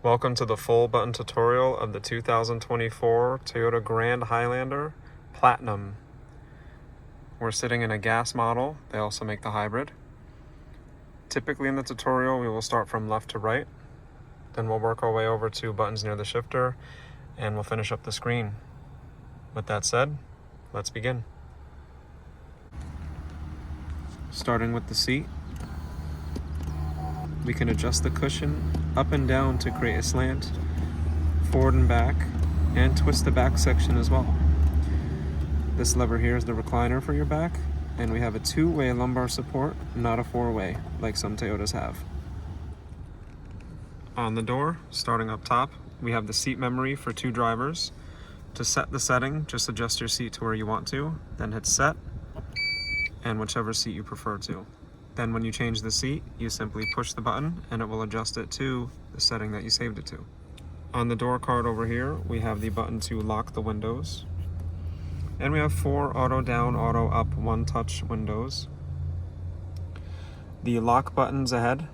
Welcome to the full button tutorial of the 2024 Toyota Grand Highlander Platinum. We're sitting in a gas model. They also make the hybrid. Typically in the tutorial, we will start from left to right. Then we'll work our way over to buttons near the shifter, and we'll finish up the screen. With that said, let's begin. Starting with the seat, we can adjust the cushion up and down to create a slant, forward and back, and twist the back section as well. This lever here is the recliner for your back, and we have a two-way lumbar support, not a four-way, like some Toyotas have. On the door, starting up top, we have the seat memory for two drivers. To set the setting, just adjust your seat to where you want to, then hit set, and whichever seat you prefer to. Then when you change the seat, you simply push the button and it will adjust it to the setting that you saved it to. On the door card over here, we have the button to lock the windows. And we have 4 auto down, auto up, one touch windows. The lock buttons ahead,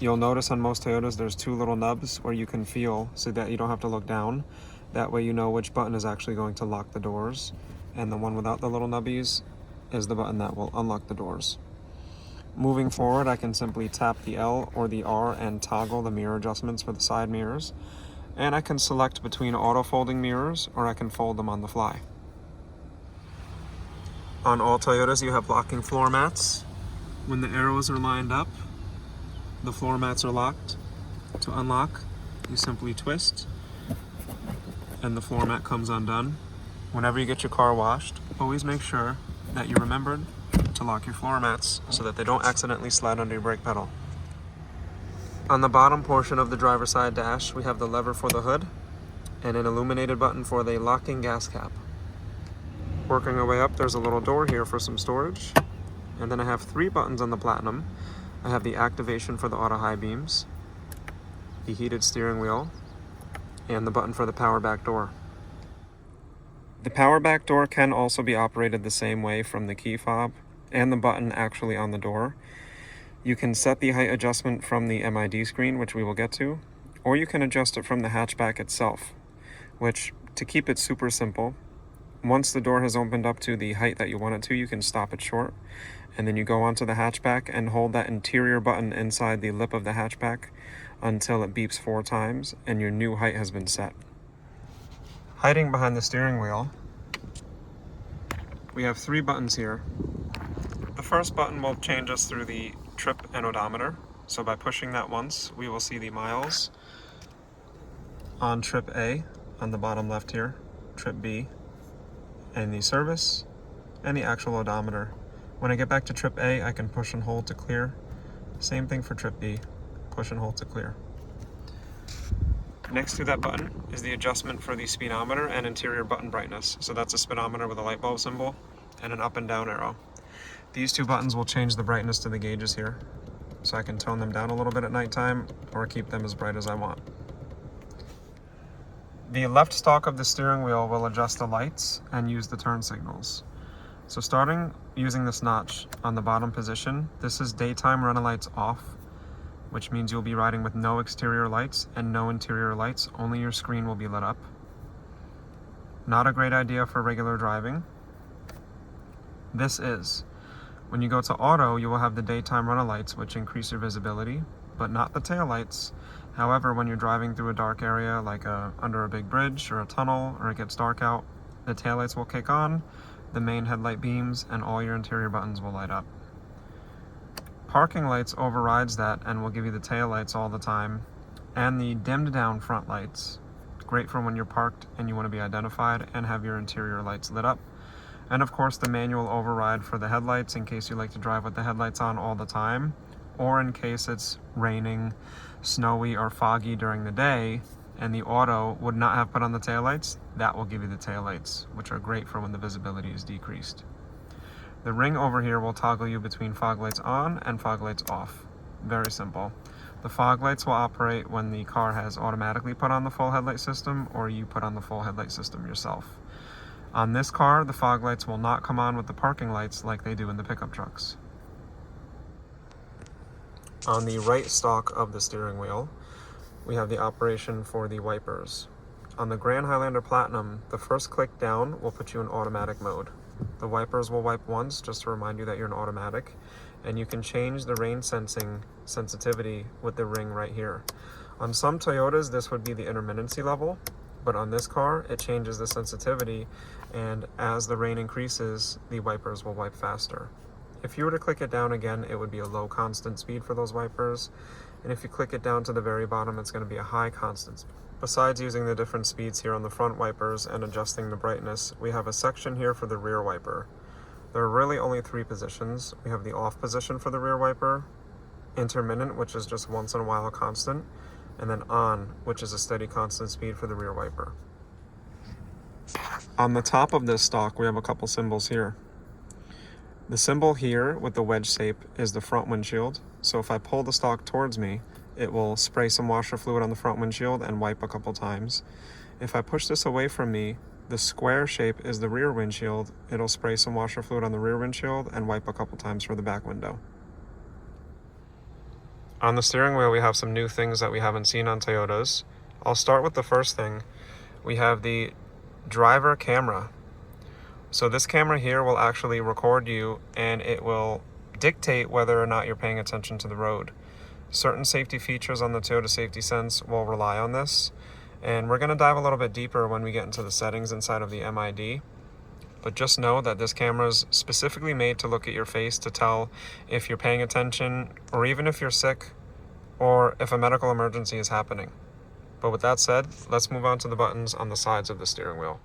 you'll notice on most Toyotas there's 2 little nubs where you can feel so that you don't have to look down. That way you know which button is actually going to lock the doors. And the one without the little nubbies is the button that will unlock the doors. Moving forward, I can simply tap the L or the R and toggle the mirror adjustments for the side mirrors. And I can select between auto folding mirrors, or I can fold them on the fly. On all Toyotas, you have locking floor mats. When the arrows are lined up, the floor mats are locked. To unlock, you simply twist, and the floor mat comes undone. Whenever you get your car washed, always make sure that you remembered to lock your floor mats so that they don't accidentally slide under your brake pedal. On the bottom portion of the driver's side dash, we have the lever for the hood and an illuminated button for the locking gas cap. Working our way up, there's a little door here for some storage. And then I have 3 buttons on the Platinum. I have the activation for the auto high beams, the heated steering wheel, and the button for the power back door. The power back door can also be operated the same way from the key fob and the button actually on the door. You can set the height adjustment from the MID screen, which we will get to, or you can adjust it from the hatchback itself, which, to keep it super simple, once the door has opened up to the height that you want it to, you can stop it short, and then you go onto the hatchback and hold that interior button inside the lip of the hatchback until it beeps 4 times and your new height has been set. Hiding behind the steering wheel, we have 3 buttons here. The first button will change us through the trip and odometer. So by pushing that once, we will see the miles on trip A on the bottom left here, trip B, and the service, and the actual odometer. When I get back to trip A, I can push and hold to clear. Same thing for trip B, push and hold to clear. Next to that button is the adjustment for the speedometer and interior button brightness. So that's a speedometer with a light bulb symbol and an up and down arrow. These 2 buttons will change the brightness to the gauges here. So I can tone them down a little bit at nighttime or keep them as bright as I want. The left stalk of the steering wheel will adjust the lights and use the turn signals. So starting using this notch on the bottom position, this is daytime running lights off, which means you'll be riding with no exterior lights and no interior lights, only your screen will be lit up. Not a great idea for regular driving. This is. When you go to auto, you will have the daytime runner lights, which increase your visibility, but not the tail lights. However, when you're driving through a dark area, like under a big bridge or a tunnel, or it gets dark out, the tail lights will kick on, the main headlight beams, and all your interior buttons will light up. Parking lights overrides that and will give you the tail lights all the time, and the dimmed down front lights. Great for when you're parked and you want to be identified and have your interior lights lit up. And of course the manual override for the headlights in case you like to drive with the headlights on all the time, or in case it's raining, snowy, or foggy during the day and the auto would not have put on the taillights, that will give you the taillights, which are great for when the visibility is decreased. The ring over here will toggle you between fog lights on and fog lights off. Very simple. The fog lights will operate when the car has automatically put on the full headlight system or you put on the full headlight system yourself. On this car, the fog lights will not come on with the parking lights like they do in the pickup trucks. On the right stalk of the steering wheel, we have the operation for the wipers. On the Grand Highlander Platinum, the first click down will put you in automatic mode. The wipers will wipe once just to remind you that you're in automatic, and you can change the rain sensing sensitivity with the ring right here. On some Toyotas, this would be the intermittency level, but on this car, it changes the sensitivity, and as the rain increases, the wipers will wipe faster. If you were to click it down again, it would be a low constant speed for those wipers, and if you click it down to the very bottom, it's going to be a high constant speed. Besides using the different speeds here on the front wipers and adjusting the brightness, we have a section here for the rear wiper. There are really only 3 positions. We have the off position for the rear wiper, intermittent, which is just once in a while constant, and then on, which is a steady constant speed for the rear wiper. On the top of this stalk, we have a couple symbols here. The symbol here with the wedge shape is the front windshield. So if I pull the stalk towards me, it will spray some washer fluid on the front windshield and wipe a couple times. If I push this away from me, the square shape is the rear windshield. It'll spray some washer fluid on the rear windshield and wipe a couple times for the back window. On the steering wheel, we have some new things that we haven't seen on Toyotas. I'll start with the first thing. We have the driver camera. So this camera here will actually record you, and it will dictate whether or not you're paying attention to the road. Certain safety features on the Toyota Safety Sense will rely on this, and we're going to dive a little bit deeper when we get into the settings inside of the MID. But just know that this camera is specifically made to look at your face to tell if you're paying attention, or even if you're sick, or if a medical emergency is happening. But with that said, let's move on to the buttons on the sides of the steering wheel.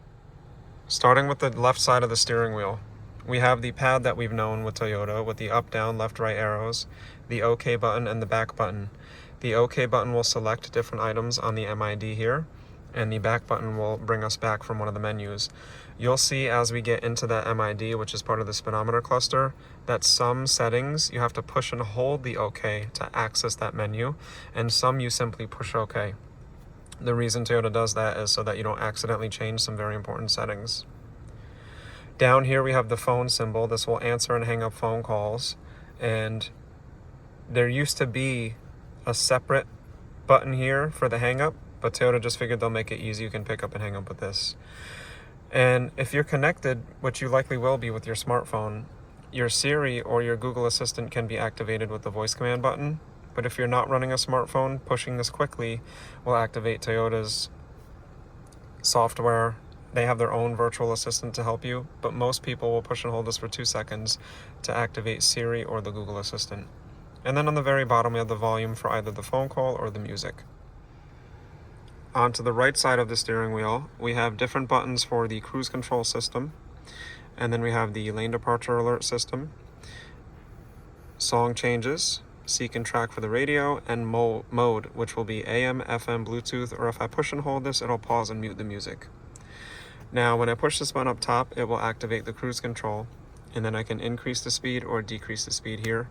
Starting with the left side of the steering wheel, we have the pad that we've known with Toyota with the up, down, left, right arrows, the OK button, and the back button. The OK button will select different items on the MID here, and the back button will bring us back from one of the menus. You'll see as we get into that MID, which is part of the speedometer cluster, that some settings you have to push and hold the OK to access that menu, and some you simply push OK. The reason Toyota does that is so that you don't accidentally change some very important settings. Down here we have the phone symbol. This will answer and hang up phone calls, and there used to be a separate button here for the hang up, but Toyota just figured they'll make it easy. You can pick up and hang up with this. And if you're connected, which you likely will be with your smartphone, your Siri or your Google Assistant can be activated with the voice command button. But if you're not running a smartphone, pushing this quickly will activate Toyota's software. They have their own virtual assistant to help you, but most people will push and hold this for 2 seconds to activate Siri or the Google Assistant. And then on the very bottom, we have the volume for either the phone call or the music. Onto the right side of the steering wheel, we have different buttons for the cruise control system, and then we have the lane departure alert system, song changes, seek and track for the radio, and mode, which will be AM, FM, Bluetooth, or if I push and hold this, it'll pause and mute the music. Now, when I push this button up top, it will activate the cruise control, and then I can increase the speed or decrease the speed here.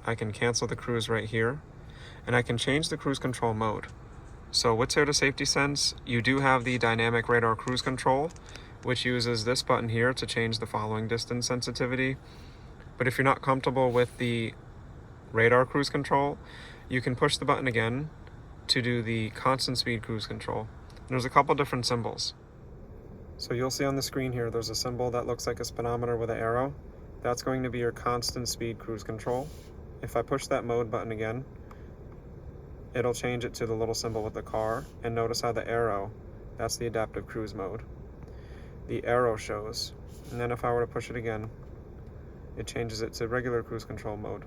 I can cancel the cruise right here, and I can change the cruise control mode. So with Toyota Safety Sense, you do have the dynamic radar cruise control, which uses this button here to change the following distance sensitivity. But if you're not comfortable with the radar cruise control, you can push the button again to do the constant speed cruise control. And there's a couple different symbols. So you'll see on the screen here, there's a symbol that looks like a speedometer with an arrow. That's going to be your constant speed cruise control. If I push that mode button again, it'll change it to the little symbol with the car, and notice how the arrow, that's the adaptive cruise mode. The arrow shows, and then if I were to push it again, it changes it to regular cruise control mode.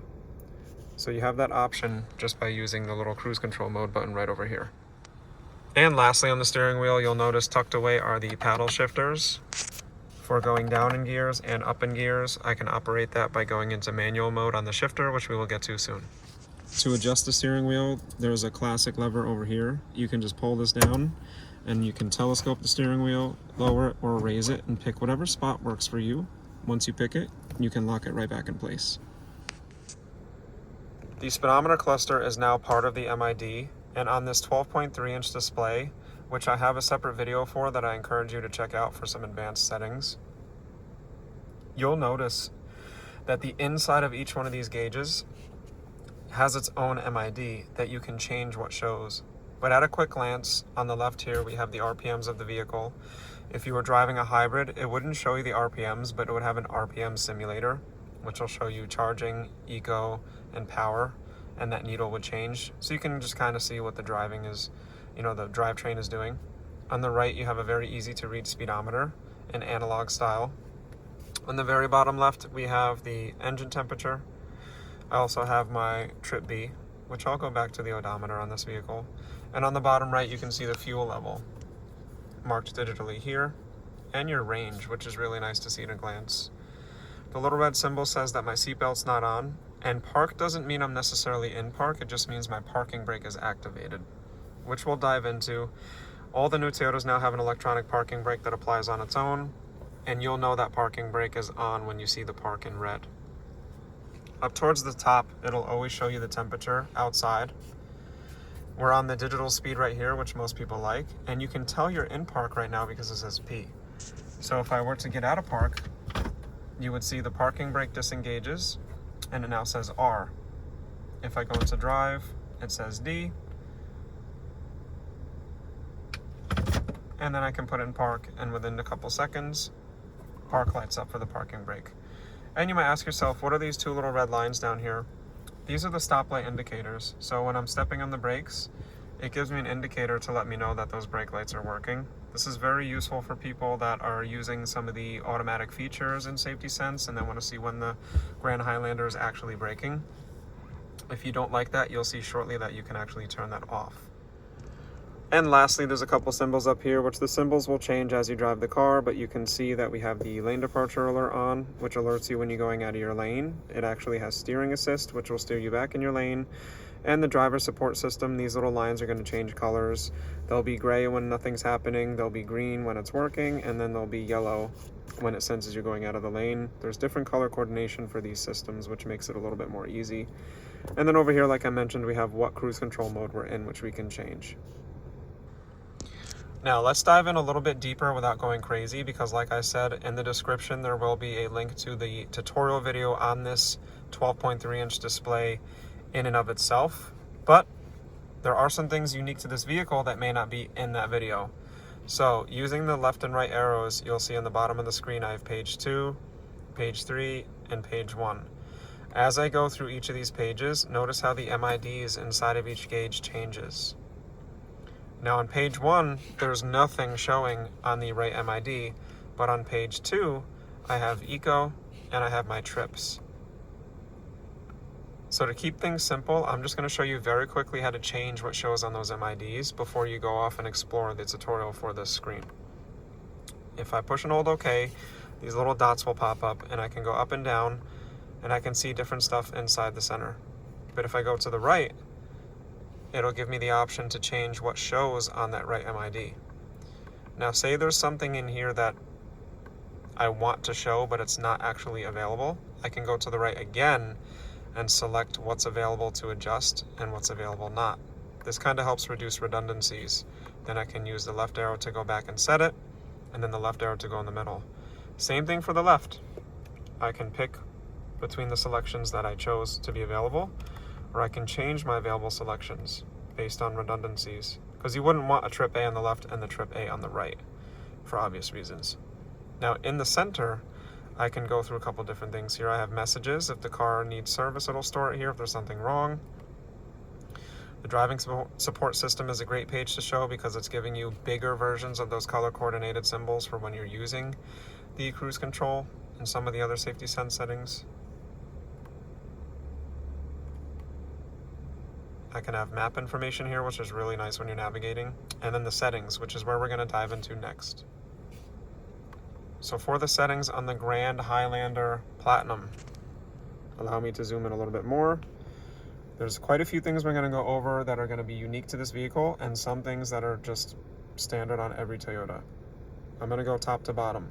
So you have that option just by using the little cruise control mode button right over here. And lastly, on the steering wheel, you'll notice tucked away are the paddle shifters. For going down in gears and up in gears, I can operate that by going into manual mode on the shifter, which we will get to soon. To adjust the steering wheel, there's a classic lever over here. You can just pull this down, and you can telescope the steering wheel, lower it or raise it, and pick whatever spot works for you. Once you pick it, you can lock it right back in place. The speedometer cluster is now part of the MID, and on this 12.3-inch display, which I have a separate video for that I encourage you to check out for some advanced settings, you'll notice that the inside of each one of these gauges has its own MID that you can change what shows. But at a quick glance, on the left here, we have the RPMs of the vehicle. If you were driving a hybrid, it wouldn't show you the RPMs, but it would have an RPM simulator, which will show you charging, eco, and power, and that needle would change. So you can just kind of see what the driving is, the drivetrain is doing. On the right, you have a very easy to read speedometer in analog style. On the very bottom left, we have the engine temperature. I also have my trip B, which I'll go back to the odometer on this vehicle. And on the bottom right, you can see the fuel level marked digitally here, and your range, which is really nice to see at a glance. The little red symbol says that my seatbelt's not on, and park doesn't mean I'm necessarily in park, it just means my parking brake is activated, which we'll dive into. All the new Toyotas now have an electronic parking brake that applies on its own, and you'll know that parking brake is on when you see the park in red. Up towards the top, it'll always show you the temperature outside. We're on the digital speed right here, which most people like, and you can tell you're in park right now because it says P. So if I were to get out of park, you would see the parking brake disengages, and it now says R. If I go into drive, it says D, and then I can put it in park, and within a couple seconds, park lights up for the parking brake. And you might ask yourself, what are these two little red lines down here? These are the stoplight indicators. So when I'm stepping on the brakes, it gives me an indicator to let me know that those brake lights are working. This is very useful for people that are using some of the automatic features in Safety Sense and then want to see when the Grand Highlander is actually braking. If you don't like that, you'll see shortly that you can actually turn that off. And lastly, there's a couple symbols up here, which the symbols will change as you drive the car, but you can see that we have the lane departure alert on, which alerts you when you're going out of your lane. It actually has steering assist, which will steer you back in your lane. And the driver support system, these little lines are going to change colors. They'll be gray when nothing's happening, they'll be green when it's working, and then they'll be yellow when it senses you're going out of the lane. There's different color coordination for these systems, which makes it a little bit more easy. And then over here, like I mentioned, we have what cruise control mode we're in, which we can change. Now let's dive in a little bit deeper without going crazy, because like I said, in the description there will be a link to the tutorial video on this 12.3-inch display in and of itself, but there are some things unique to this vehicle that may not be in that video. So using the left and right arrows, you'll see on the bottom of the screen I have page 2, page 3, and page 1. As I go through each of these pages, notice how the MIDs inside of each gauge changes. Now on page 1, there's nothing showing on the right MID, but on page 2, I have eco and I have my trips. So to keep things simple, I'm just going to show you very quickly how to change what shows on those MIDs before you go off and explore the tutorial for this screen. If I push and hold OK, these little dots will pop up and I can go up and down and I can see different stuff inside the center. But if I go to the right, it'll give me the option to change what shows on that right MID. Now say there's something in here that I want to show but it's not actually available, I can go to the right again and select what's available to adjust and what's available not. This kind of helps reduce redundancies. Then I can use the left arrow to go back and set it, and then the left arrow to go in the middle. Same thing for the left. I can pick between the selections that I chose to be available, or I can change my available selections based on redundancies, because you wouldn't want a trip A on the left and the trip A on the right for obvious reasons. Now in the center, I can go through a couple different things here. I have messages. If the car needs service, it'll store it here if there's something wrong. The driving support system is a great page to show because it's giving you bigger versions of those color coordinated symbols for when you're using the cruise control and some of the other safety sense settings. I can have map information here, which is really nice when you're navigating, and then the settings, which is where we're going to dive into next. So for the settings on the Grand Highlander Platinum, allow me to zoom in a little bit more. There's quite a few things we're going to go over that are going to be unique to this vehicle, and some things that are just standard on every Toyota. I'm going to go top to bottom.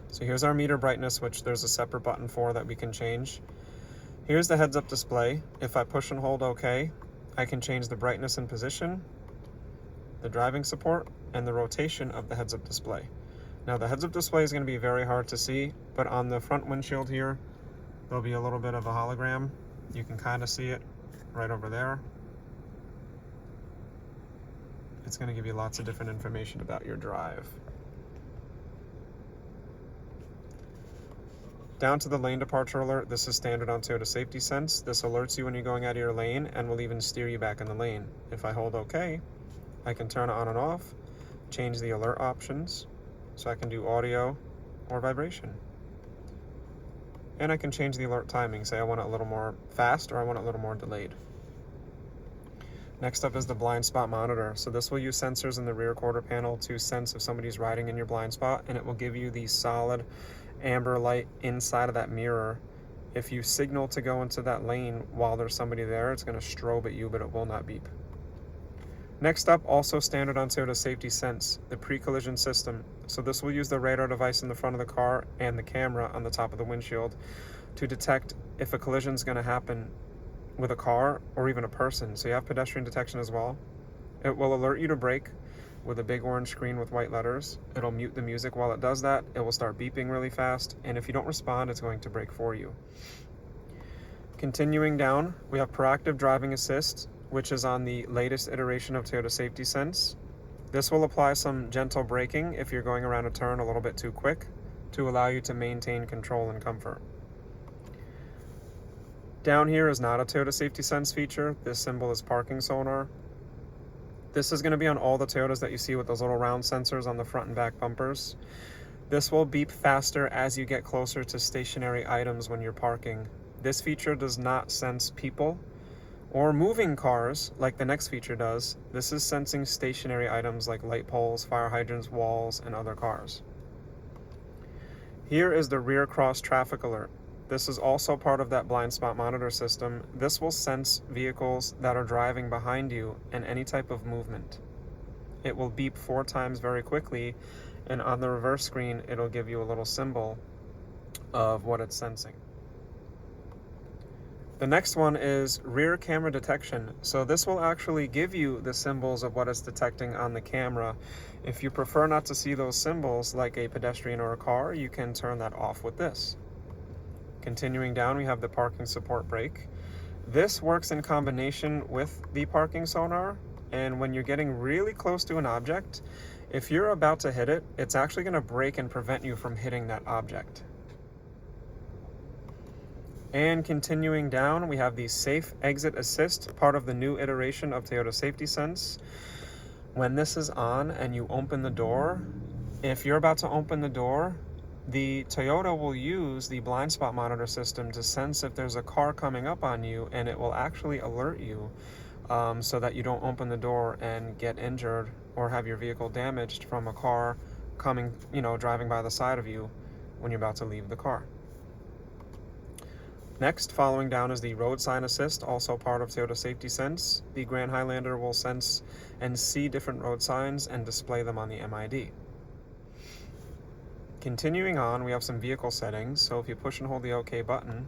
So here's our meter brightness, which there's a separate button for that we can change. Here's the heads-up display. If I push and hold OK, I can change the brightness and position, the driving support, and the rotation of the heads-up display. Now the heads-up display is going to be very hard to see, but on the front windshield here, there'll be a little bit of a hologram. You can kind of see it right over there. It's going to give you lots of different information about your drive. Down to the lane departure alert, this is standard on Toyota Safety Sense. This alerts you when you're going out of your lane and will even steer you back in the lane. If I hold OK, I can turn it on and off, change the alert options, so I can do audio or vibration. And I can change the alert timing, say I want it a little more fast or I want it a little more delayed. Next up is the blind spot monitor. So this will use sensors in the rear quarter panel to sense if somebody's riding in your blind spot, and it will give you the solid amber light inside of that mirror. If you signal to go into that lane while there's somebody there, it's going to strobe at you, but it will not beep. Next up, also standard on Toyota Safety Sense, the pre-collision system. So this will use the radar device in the front of the car and the camera on the top of the windshield to detect if a collision is going to happen with a car or even a person. So you have pedestrian detection as well. It will alert you to brake with a big orange screen with white letters. It'll mute the music while it does that. It will start beeping really fast, and if you don't respond, it's going to brake for you. Continuing down, we have proactive driving assist, which is on the latest iteration of Toyota Safety Sense. This will apply some gentle braking if you're going around a turn a little bit too quick to allow you to maintain control and comfort. Down here is not a Toyota Safety Sense feature. This symbol is parking sonar. This is going to be on all the Toyotas that you see with those little round sensors on the front and back bumpers. This will beep faster as you get closer to stationary items when you're parking. This feature does not sense people or moving cars like the next feature does. This is sensing stationary items like light poles, fire hydrants, walls, and other cars. Here is the rear cross traffic alert. This is also part of that blind spot monitor system. This will sense vehicles that are driving behind you and any type of movement. It will beep 4 times very quickly, and on the reverse screen, it'll give you a little symbol of what it's sensing. The next one is rear camera detection. So this will actually give you the symbols of what it's detecting on the camera. If you prefer not to see those symbols like a pedestrian or a car, you can turn that off with this. Continuing down, we have the parking support brake. This works in combination with the parking sonar, and when you're getting really close to an object, if you're about to hit it, it's actually going to brake and prevent you from hitting that object. And continuing down, we have the safe exit assist, part of the new iteration of Toyota Safety Sense. When this is on and you open the door, if you're about to open the door, the Toyota will use the blind spot monitor system to sense if there's a car coming up on you, and it will actually alert you so that you don't open the door and get injured or have your vehicle damaged from a car coming, driving by the side of you when you're about to leave the car. Next, following down is the road sign assist, also part of Toyota Safety Sense. The Grand Highlander will sense and see different road signs and display them on the MID. Continuing on, we have some vehicle settings. So if you push and hold the OK button,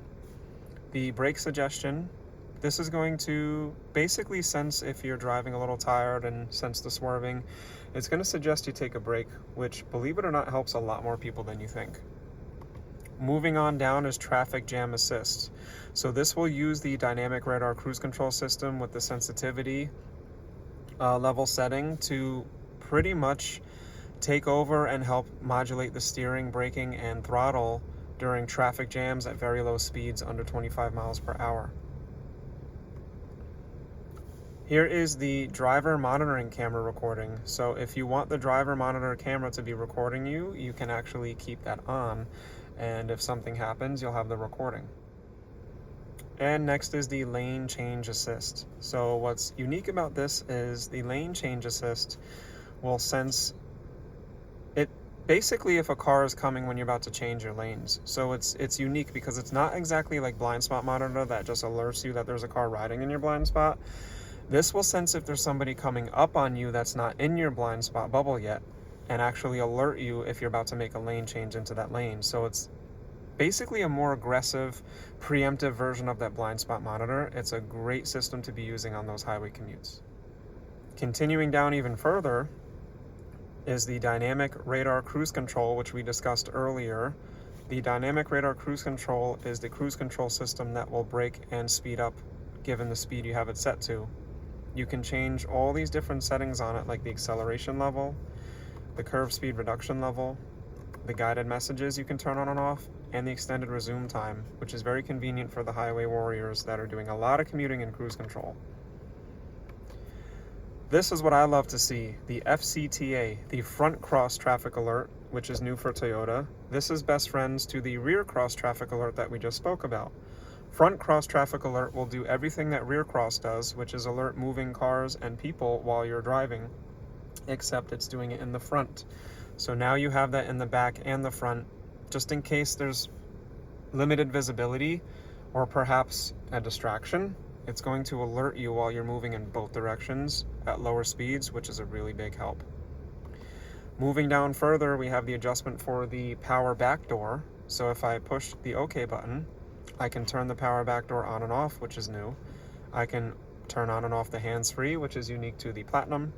the brake suggestion, this is going to basically sense if you're driving a little tired and sense the swerving. It's going to suggest you take a break, which, believe it or not, helps a lot more people than you think. Moving on down is traffic jam assist. So this will use the dynamic radar cruise control system with the sensitivity level setting to pretty much take over and help modulate the steering, braking, and throttle during traffic jams at very low speeds under 25 miles per hour. Here is the driver monitoring camera recording. So if you want the driver monitor camera to be recording you, you can actually keep that on. And if something happens, you'll have the recording. And next is the lane change assist. So what's unique about this is the lane change assist will sense it basically if a car is coming when you're about to change your lanes. So it's unique because it's not exactly like blind spot monitor that just alerts you that there's a car riding in your blind spot. This will sense if there's somebody coming up on you that's not in your blind spot bubble yet, and actually alert you if you're about to make a lane change into that lane. So it's basically a more aggressive, preemptive version of that blind spot monitor. It's a great system to be using on those highway commutes. Continuing down even further is the dynamic radar cruise control, which we discussed earlier. The dynamic radar cruise control is the cruise control system that will brake and speed up given the speed you have it set to. You can change all these different settings on it, like the acceleration level, the curve speed reduction level, the guided messages you can turn on and off, and the extended resume time, which is very convenient for the highway warriors that are doing a lot of commuting in cruise control. This is what I love to see, the FCTA, the front cross traffic alert, which is new for Toyota. This is best friends to the rear cross traffic alert that we just spoke about. Front cross traffic alert will do everything that rear cross does, which is alert moving cars and people while you're driving, except it's doing it in the front. So now you have that in the back and the front, just in case there's limited visibility or perhaps a distraction. It's going to alert you while you're moving in both directions at lower speeds, which is a really big help. Moving down further, we have the adjustment for the power back door. So if I push the OK button, I can turn the power back door on and off, which is new. I can turn on and off the hands-free, which is unique to the Platinum.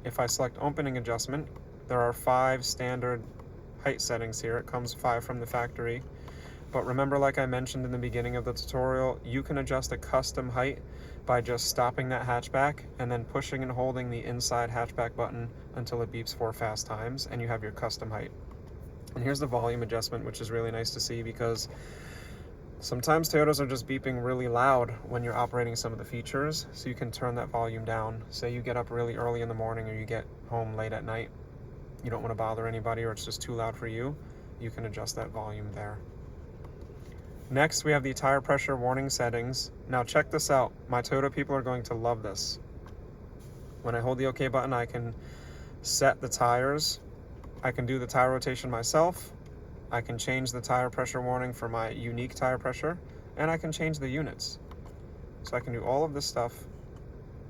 If I select opening adjustment, there are 5 standard height settings here. It comes 5 from the factory. But remember, like I mentioned in the beginning of the tutorial, you can adjust a custom height by just stopping that hatchback and then pushing and holding the inside hatchback button until it beeps 4 fast times, and you have your custom height. And here's the volume adjustment, which is really nice to see because sometimes Toyotas are just beeping really loud when you're operating some of the features, so you can turn that volume down. Say you get up really early in the morning or you get home late at night, you don't want to bother anybody or it's just too loud for you, you can adjust that volume there. Next, we have the tire pressure warning settings. Now check this out. My Toyota people are going to love this. When I hold the OK button, I can set the tires. I can do the tire rotation myself. I can change the tire pressure warning for my unique tire pressure, and I can change the units. So I can do all of this stuff.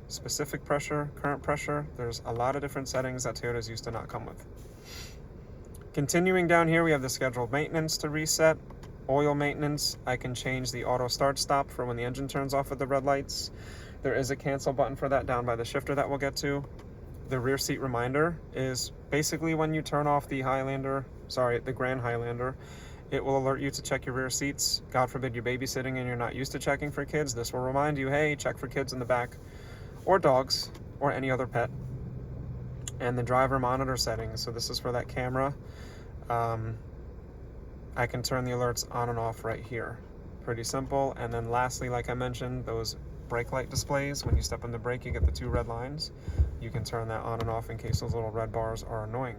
Specific pressure, current pressure. There's a lot of different settings that Toyotas used to not come with. Continuing down here, we have the scheduled maintenance to reset. Oil maintenance, I can change the auto start stop for when the engine turns off at the red lights. There is a cancel button for that down by the shifter that we'll get to. The rear seat reminder is basically when you turn off the the Grand Highlander, it will alert you to check your rear seats. God forbid you're babysitting and you're not used to checking for kids. This will remind you, hey, check for kids in the back, or dogs, or any other pet. And the driver monitor settings, so this is for that camera. I can turn the alerts on and off right here. Pretty simple. And then lastly, like I mentioned, those brake light displays, when you step on the brake, you get the 2 red lines. You can turn that on and off in case those little red bars are annoying.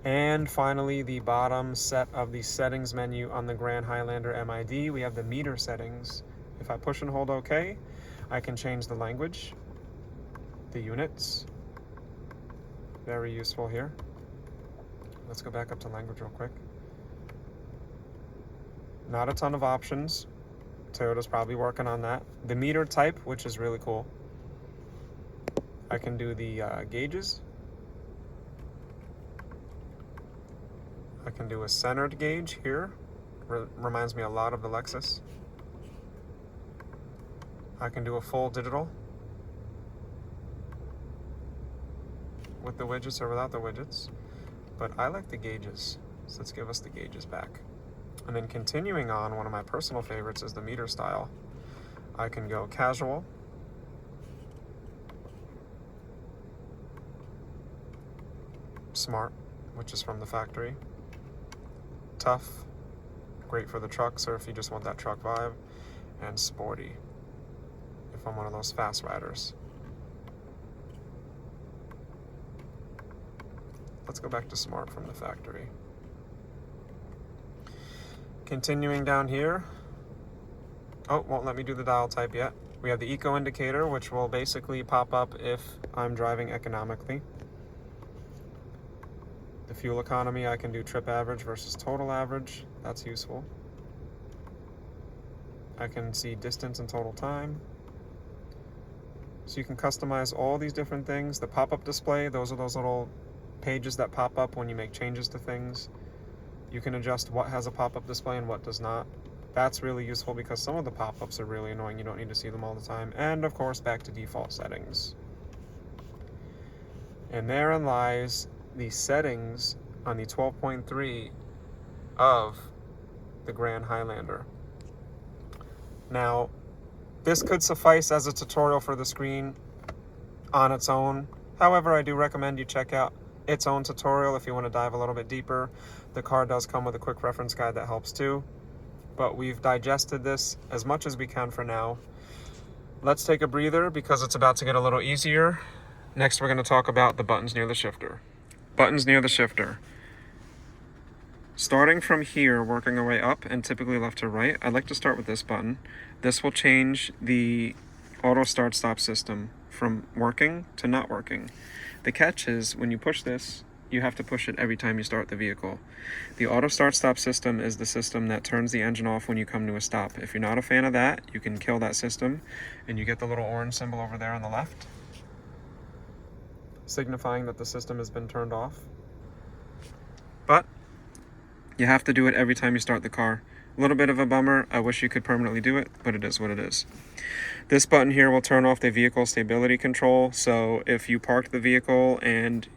And finally, the bottom set of the settings menu on the Grand Highlander MID, we have the meter settings. If I push and hold OK, I can change the language, the units. Very useful here. Let's go back up to language real quick. Not a ton of options. Toyota's probably working on that. The meter type, which is really cool. I can do the gauges. I can do a centered gauge here. Reminds me a lot of the Lexus. I can do a full digital with the widgets or without the widgets. But I like the gauges, so let's give us the gauges back. And then continuing on, one of my personal favorites is the meter style. I can go casual, smart, which is from the factory, tough, great for the trucks or if you just want that truck vibe, and sporty, if I'm one of those fast riders. Let's go back to smart from the factory. Continuing down here, oh, won't let me do the dial type yet. We have the eco indicator, which will basically pop up if I'm driving economically. The fuel economy, I can do trip average versus total average. That's useful. I can see distance and total time. So you can customize all these different things. The pop-up display, those are those little pages that pop up when you make changes to things. You can adjust what has a pop-up display and what does not. That's really useful because some of the pop-ups are really annoying. You don't need to see them all the time. And of course, back to default settings. And therein lies the settings on the 12.3 of the Grand Highlander. Now, This could suffice as a tutorial for the screen on its own. However, I do recommend you check out its own tutorial if you want to dive a little bit deeper. The car does come with a quick reference guide that helps too. But we've digested this as much as we can for now. Let's take a breather because it's about to get a little easier. Next, we're going to talk about the buttons near the shifter. Buttons near the shifter. Starting from here, working our way up and typically left to right, I'd like to start with this button. This will change the auto start-stop system from working to not working. The catch is when you push this, you have to push it every time you start the vehicle. The auto start-stop system is the system that turns the engine off when you come to a stop. If you're not a fan of that, you can kill that system, and you get the little orange symbol over there on the left, signifying that the system has been turned off. But you have to do it every time you start the car. A little bit of a bummer. I wish you could permanently do it, but it is what it is. This button here will turn off the vehicle stability control. So if you parked the vehicle and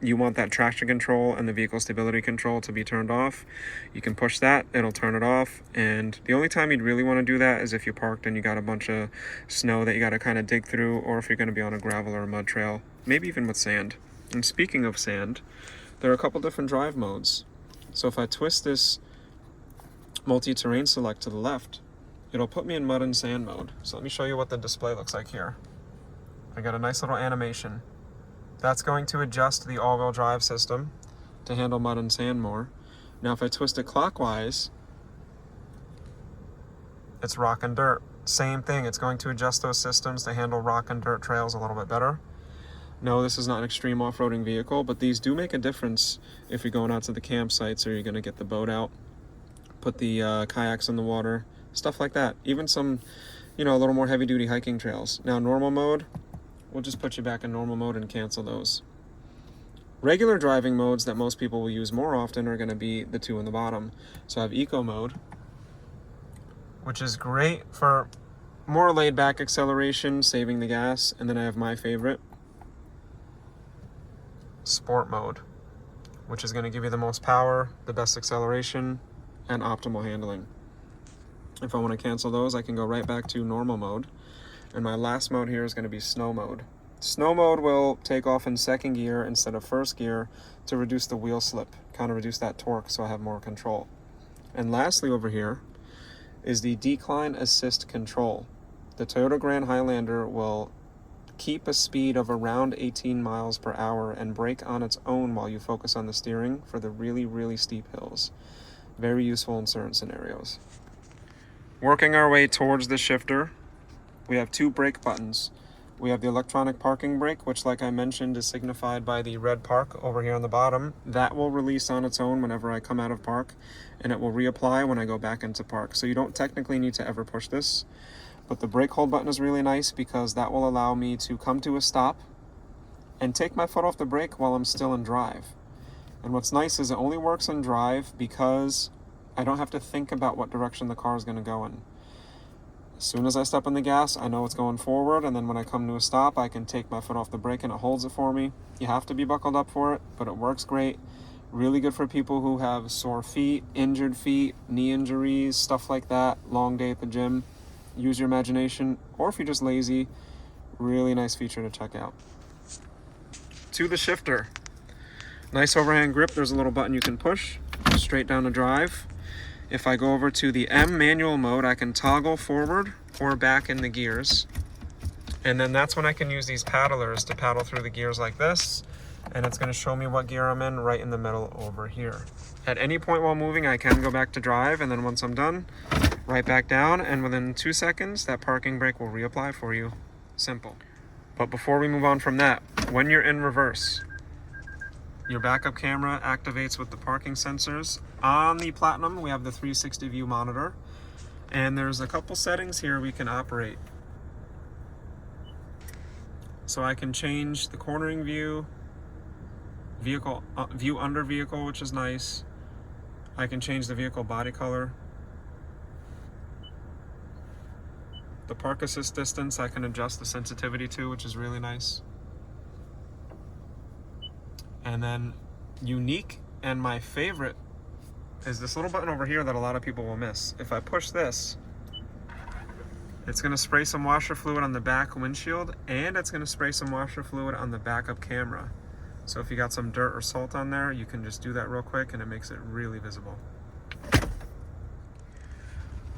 you want that traction control and the vehicle stability control to be turned off, you can push that, it'll turn it off. And the only time you'd really want to do that is if you parked and you got a bunch of snow that you got to kind of dig through, or if you're going to be on a gravel or a mud trail, maybe even with sand. And speaking of sand, there are a couple different drive modes. So if I twist this multi-terrain select to the left, it'll put me in mud and sand mode. So let me show you what the display looks like here. I got a nice little animation. That's going to adjust the all-wheel drive system to handle mud and sand more. Now if I twist it clockwise, it's rock and dirt. Same thing, it's going to adjust those systems to handle rock and dirt trails a little bit better. No, this is not an extreme off-roading vehicle, but these do make a difference if you're going out to the campsites or you're going to get the boat out, put the kayaks in the water, stuff like that. Even some, a little more heavy-duty hiking trails. Now, normal mode, we'll just put you back in normal mode and cancel those. Regular driving modes that most people will use more often are going to be the two in the bottom. So I have eco mode, which is great for more laid-back acceleration, saving the gas. And then I have my favorite, sport mode, which is going to give you the most power, the best acceleration, and optimal handling. If I want to cancel those, I can go right back to normal mode. And my last mode here is going to be snow mode. Snow mode will take off in second gear instead of first gear to reduce the wheel slip, kind of reduce that torque so I have more control. And lastly over here is the decline assist control. The Toyota Grand Highlander will keep a speed of around 18 miles per hour and brake on its own while you focus on the steering for the really, really steep hills. Very useful in certain scenarios. Working our way towards the shifter, we have two brake buttons. We have the electronic parking brake, which, like I mentioned, is signified by the red park over here on the bottom. That will release on its own whenever I come out of park, and it will reapply when I go back into park. So you don't technically need to ever push this. But the brake hold button is really nice because that will allow me to come to a stop and take my foot off the brake while I'm still in drive. And what's nice is it only works in drive because I don't have to think about what direction the car is going to go in. As soon as I step on the gas, I know it's going forward, and then when I come to a stop, I can take my foot off the brake and it holds it for me. You have to be buckled up for it, but it works great. Really good for people who have sore feet, injured feet, knee injuries, stuff like that, long day at the gym. Use your imagination, or if you're just lazy, really nice feature to check out. To the shifter. Nice overhand grip. There's a little button you can push straight down to drive. If I go over to the M manual mode, I can toggle forward or back in the gears. And then that's when I can use these paddlers to paddle through the gears like this. And it's going to show me what gear I'm in right in the middle over here. At any point while moving, I can go back to drive, and then once I'm done, right back down, and within 2 seconds, that parking brake will reapply for you. Simple. But before we move on from that, when you're in reverse, your backup camera activates with the parking sensors. On the Platinum, we have the 360 view monitor, and there's a couple settings here we can operate. So I can change the cornering view, vehicle view under vehicle, which is nice. I can change the vehicle body color. The park assist distance I can adjust the sensitivity to, which is really nice. And then unique and my favorite is this little button over here that a lot of people will miss. If I push this, It's going to spray some washer fluid on the back windshield, and it's going to spray some washer fluid on the backup camera. So if you got some dirt or salt on there, you can just do that real quick and it makes it really visible.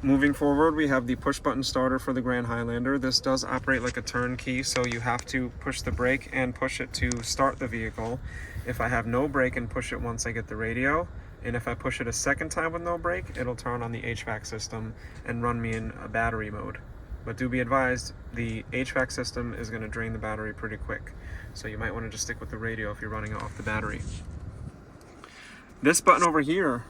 Moving forward, we have the push button starter for the Grand Highlander. This does operate like a turnkey, so you have to push the brake and push it to start the vehicle. If I have no brake and push it once I get the radio, and if I push it a second time with no brake, it'll turn on the HVAC system and run me in a battery mode. But do be advised, the HVAC system is going to drain the battery pretty quick, so you might want to just stick with the radio if you're running it off the battery. This button over here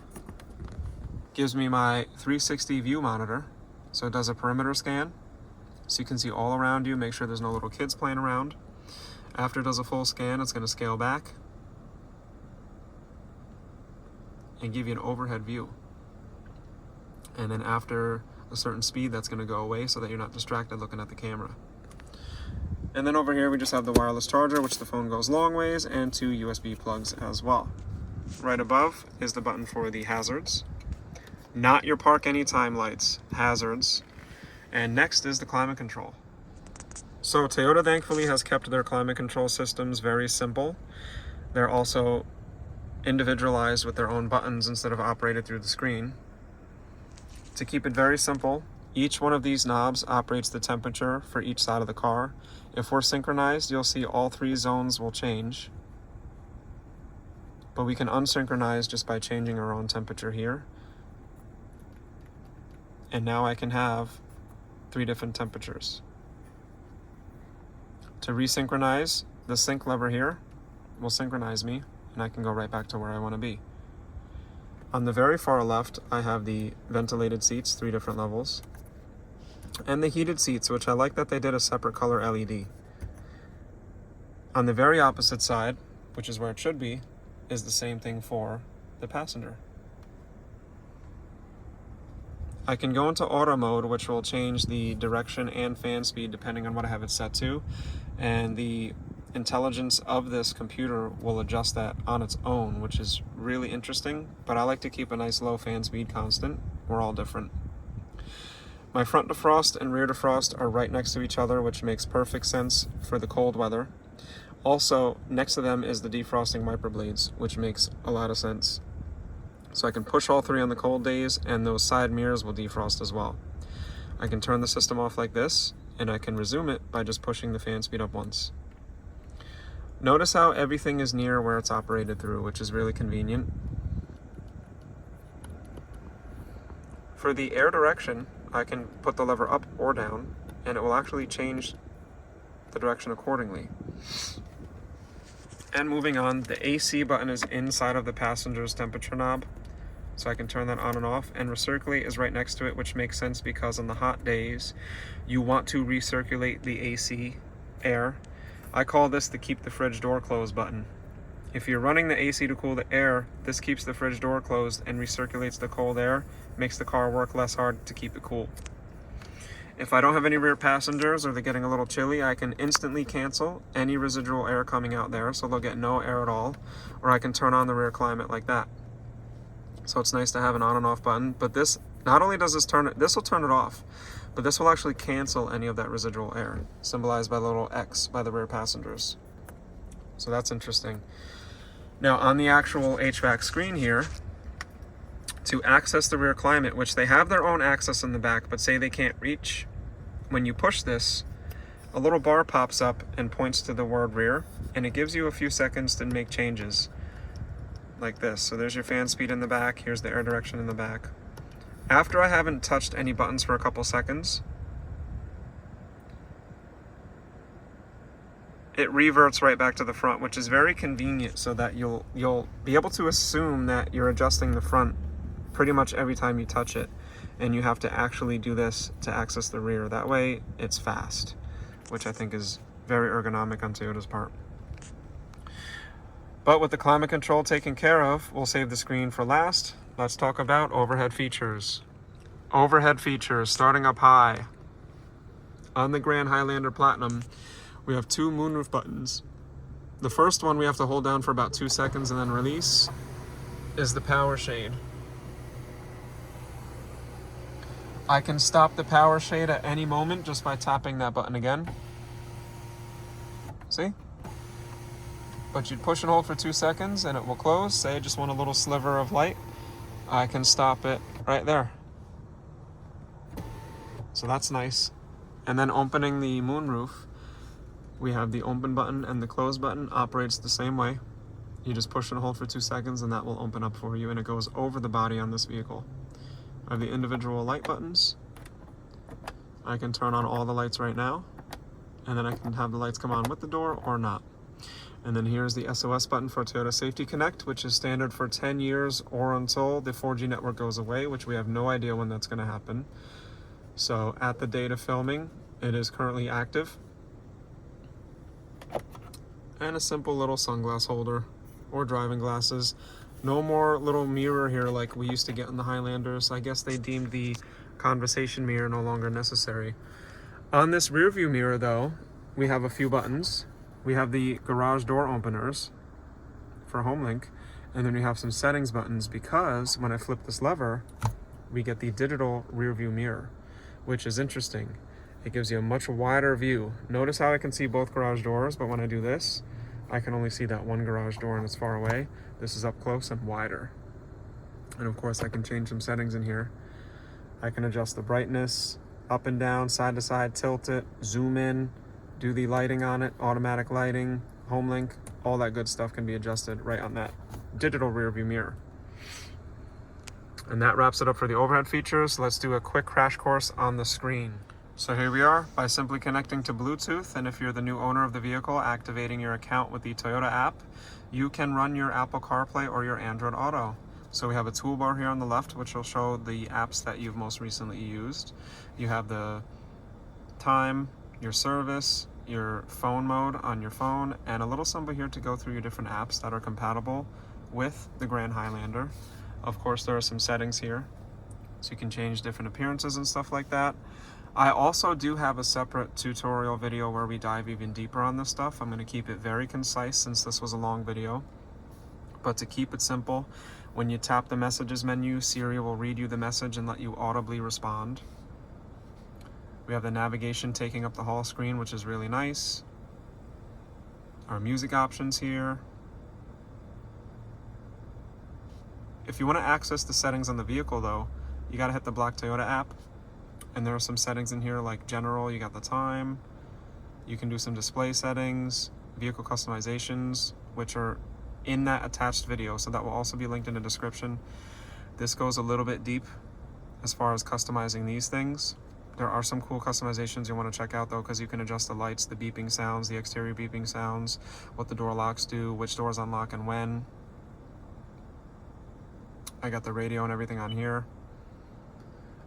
gives me my 360 view monitor. So it does a perimeter scan, so you can see all around you, make sure there's no little kids playing around. After it does a full scan, it's going to scale back and give you an overhead view. And then after a certain speed, that's going to go away so that you're not distracted looking at the camera. And then over here we just have the wireless charger, which the phone goes long ways, and 2 USB plugs as well. Right above is the button for the hazards. Not your park anytime lights, hazards. And next is the climate control. So Toyota thankfully has kept their climate control systems very simple. They're also individualized with their own buttons instead of operated through the screen. To keep it very simple, each one of these knobs operates the temperature for each side of the car. If we're synchronized, you'll see all 3 zones will change. But we can unsynchronize just by changing our own temperature here. And now I can have 3 different temperatures. To resynchronize, the sync lever here will synchronize me, and I can go right back to where I want to be. On the very far left, I have the ventilated seats, 3 different levels, and the heated seats, which I like that they did a separate color LED. On the very opposite side, which is where it should be, is the same thing for the passenger. I can go into auto mode, which will change the direction and fan speed depending on what I have it set to, and the intelligence of this computer will adjust that on its own, which is really interesting, but I like to keep a nice low fan speed constant. We're all different. My front defrost and rear defrost are right next to each other, which makes perfect sense for the cold weather. Also, next to them is the defrosting wiper blades, which makes a lot of sense. So I can push all 3 on the cold days, and those side mirrors will defrost as well. I can turn the system off like this, and I can resume it by just pushing the fan speed up once. Notice how everything is near where it's operated through, which is really convenient. For the air direction, I can put the lever up or down, and it will actually change the direction accordingly. And moving on, the AC button is inside of the passenger's temperature knob, so I can turn that on and off, and recirculate is right next to it, which makes sense because on the hot days you want to recirculate the AC air. I call this the keep the fridge door closed button. If you're running the AC to cool the air, this keeps the fridge door closed and recirculates the cold air, makes the car work less hard to keep it cool. If I don't have any rear passengers or they're getting a little chilly, I can instantly cancel any residual air coming out there, so they'll get no air at all, or I can turn on the rear climate like that. So it's nice to have an on and off button, but this, not only does this will turn it off, but this will actually cancel any of that residual air, symbolized by the little X by the rear passengers. So that's interesting. Now on the actual HVAC screen here, to access the rear climate, which they have their own access in the back, but say they can't reach, when you push this, a little bar pops up and points to the word rear, and it gives you a few seconds to make changes like this. So there's your fan speed in the back, here's the air direction in the back. After I haven't touched any buttons for a couple seconds, it reverts right back to the front, which is very convenient, so that you'll be able to assume that you're adjusting the front pretty much every time you touch it, and you have to actually do this to access the rear. That way it's fast, which I think is very ergonomic on Toyota's part. But with the climate control taken care of, we'll save the screen for last. Let's talk about overhead features. Overhead features, starting up high. On the Grand Highlander Platinum, we have 2 moonroof buttons. The first one we have to hold down for about 2 seconds and then release is the power shade. I can stop the power shade at any moment just by tapping that button again. See? But you'd push and hold for 2 seconds and it will close. Say I just want a little sliver of light, I can stop it right there. So that's nice. And then opening the moonroof, we have the open button and the close button operates the same way. You just push and hold for 2 seconds and that will open up for you, and it goes over the body on this vehicle. I have the individual light buttons. I can turn on all the lights right now, and then I can have the lights come on with the door or not. And then here's the SOS button for Toyota Safety Connect, which is standard for 10 years or until the 4G network goes away, which we have no idea when that's going to happen. So at the date of filming, it is currently active. And a simple little sunglass holder or driving glasses. No more little mirror here like we used to get in the Highlanders. I guess they deemed the conversation mirror no longer necessary. On this rear view mirror though, we have a few buttons. We have the garage door openers for HomeLink, and then we have some settings buttons because when I flip this lever, we get the digital rear view mirror, which is interesting. It gives you a much wider view. Notice how I can see both garage doors, but when I do this, I can only see that one garage door and it's far away. This is up close and wider. And of course I can change some settings in here. I can adjust the brightness, up and down, side to side, tilt it, zoom in, do the lighting on it, automatic lighting, HomeLink, all that good stuff can be adjusted right on that digital rear view mirror. And that wraps it up for the overhead features. Let's do a quick crash course on the screen. So here we are by simply connecting to Bluetooth, and if you're the new owner of the vehicle, activating your account with the Toyota app, you can run your Apple CarPlay or your Android Auto. So we have a toolbar here on the left which will show the apps that you've most recently used. You have the time, your service, your phone mode on your phone, and a little symbol here to go through your different apps that are compatible with the Grand Highlander. Of course, there are some settings here, so you can change different appearances and stuff like that. I also do have a separate tutorial video where we dive even deeper on this stuff. I'm going to keep it very concise since this was a long video. But to keep it simple, when you tap the messages menu, Siri will read you the message and let you audibly respond. We have the navigation taking up the whole screen, which is really nice. Our music options here. If you want to access the settings on the vehicle though, you got to hit the Black Toyota app. And there are some settings in here like general, you got the time. You can do some display settings, vehicle customizations, which are in that attached video. So that will also be linked in the description. This goes a little bit deep as far as customizing these things. There are some cool customizations you want to check out though, because you can adjust the lights, the beeping sounds, the exterior beeping sounds, what the door locks do, which doors unlock and when. I got the radio and everything on here.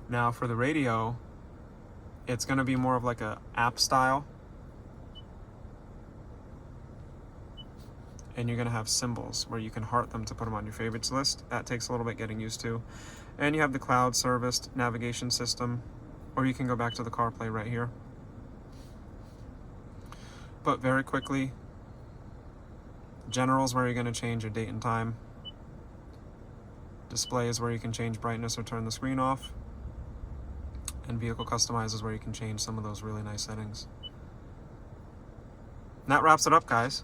Now for the radio, it's going to be more of like a app style. And you're going to have symbols where you can heart them to put them on your favorites list. That takes a little bit getting used to. And you have the cloud serviced navigation system, or you can go back to the CarPlay right here. But very quickly, general is where you're going to change your date and time. Display is where you can change brightness or turn the screen off. And vehicle customize is where you can change some of those really nice settings. And that wraps it up, guys.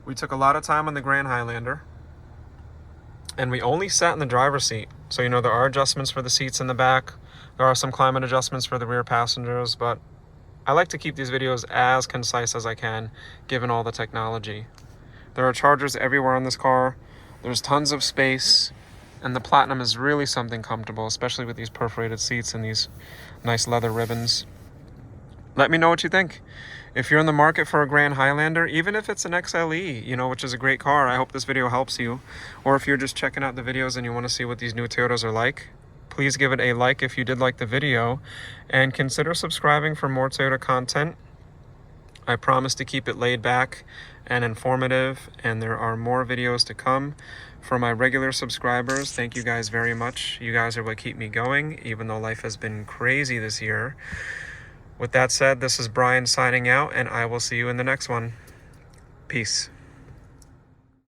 We took a lot of time on the Grand Highlander, and we only sat in the driver's seat. So, you know, there are adjustments for the seats in the back. There are some climate adjustments for the rear passengers, but I like to keep these videos as concise as I can, given all the technology. There are chargers everywhere on this car. There's tons of space. And the Platinum is really something comfortable, especially with these perforated seats and these nice leather ribbons. Let me know what you think. If you're in the market for a Grand Highlander, even if it's an XLE, you know, which is a great car, I hope this video helps you. Or if you're just checking out the videos and you want to see what these new Toyotas are like, please give it a like if you did like the video, and consider subscribing for more Toyota content. I promise to keep it laid back and informative, and there are more videos to come. For my regular subscribers, thank you guys very much. You guys are what keep me going, even though life has been crazy this year. With that said, this is Brian signing out, and I will see you in the next one. Peace.